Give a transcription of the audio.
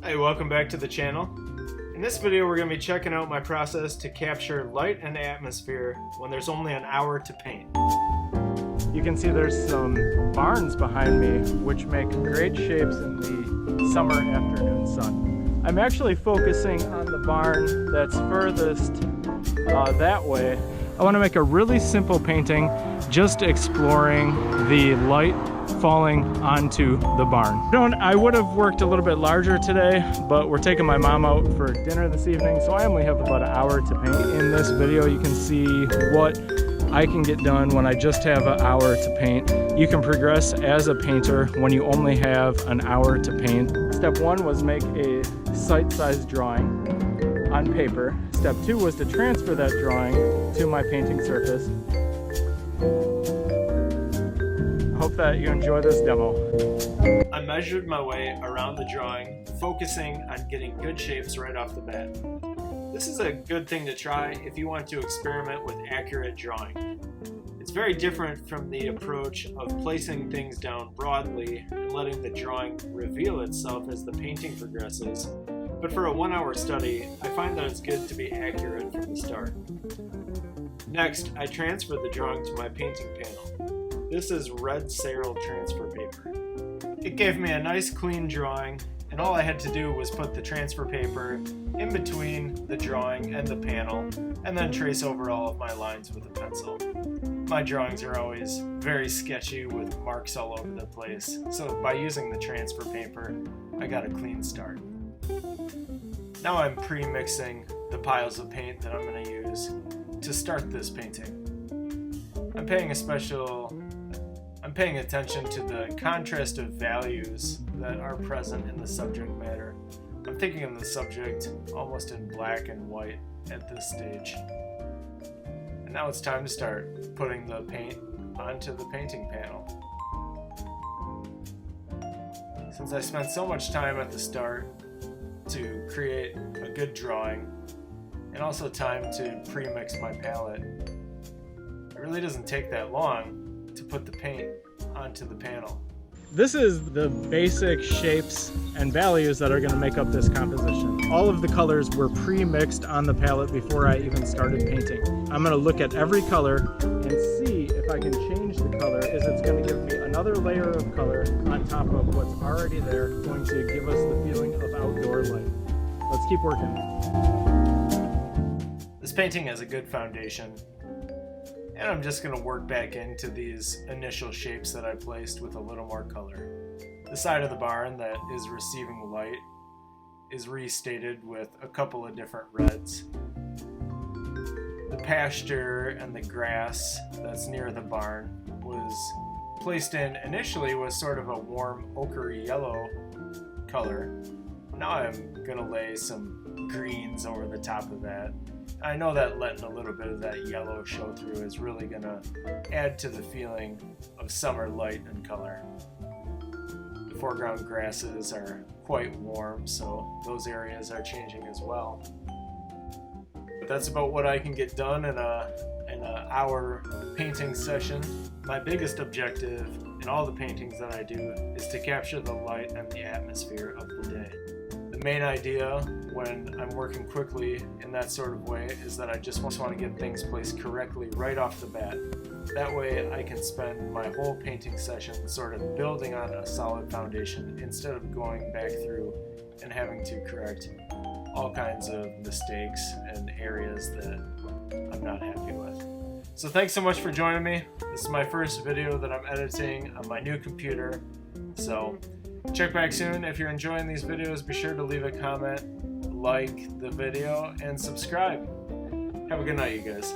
Hey, welcome back to the channel. In this video we're going to be checking out my process to capture light and atmosphere when there's only an hour to paint. You can see there's some barns behind me which make great shapes in the summer afternoon sun. I'm actually focusing on the barn that's furthest that way. I want to make a really simple painting just exploring the light falling onto the barn. I would have worked a little bit larger today, but we're taking my mom out for dinner this evening, so I only have about an hour to paint. In this video you can see what I can get done when I just have an hour to paint. You can progress as a painter when you only have an hour to paint. Step one was make a site-sized drawing on paper. Step two was to transfer that drawing to my painting surface. Hope that you enjoy this demo. I measured my way around the drawing, focusing on getting good shapes right off the bat. This is a good thing to try if you want to experiment with accurate drawing. It's very different from the approach of placing things down broadly and letting the drawing reveal itself as the painting progresses. But for a 1-hour study, I find that it's good to be accurate from the start. Next, I transferred the drawing to my painting panel. This is red Ceril transfer paper. It gave me a nice clean drawing, and all I had to do was put the transfer paper in between the drawing and the panel, and then trace over all of my lines with a pencil. My drawings are always very sketchy with marks all over the place, so by using the transfer paper, I got a clean start. Now I'm pre-mixing the piles of paint that I'm going to use to start this painting. I'm paying attention to the contrast of values that are present in the subject matter. I'm thinking of the subject almost in black and white at this stage. And now it's time to start putting the paint onto the painting panel. Since I spent so much time at the start to create a good drawing, and also time to pre-mix my palette, it really doesn't take that long to put the paint onto the panel. This is the basic shapes and values that are going to make up this composition. All of the colors were pre-mixed on the palette before I even started painting. I'm going to look at every color and see if I can change the color, as it's going to give me another layer of color on top of what's already there, going to give us the feeling of outdoor light. Let's keep working. This painting has a good foundation, and I'm just going to work back into these initial shapes that I placed with a little more color. The side of the barn that is receiving light is restated with a couple of different reds. The pasture and the grass that's near the barn was placed in initially with sort of a warm ochre yellow color. Now I'm going to lay some greens over the top of that. I know that letting a little bit of that yellow show through is really going to add to the feeling of summer light and color. The foreground grasses are quite warm, so those areas are changing as well. But that's about what I can get done in an hour painting session. My biggest objective in all the paintings that I do is to capture the light and the atmosphere of the day. The main idea when I'm working quickly in that sort of way is that I just want to get things placed correctly right off the bat. That way I can spend my whole painting session sort of building on a solid foundation instead of going back through and having to correct all kinds of mistakes and areas that I'm not happy with. So thanks so much for joining me. This is my first video that I'm editing on my new computer. So check back soon. If you're enjoying these videos, be sure to leave a comment, like the video, and subscribe. Have a good night, you guys.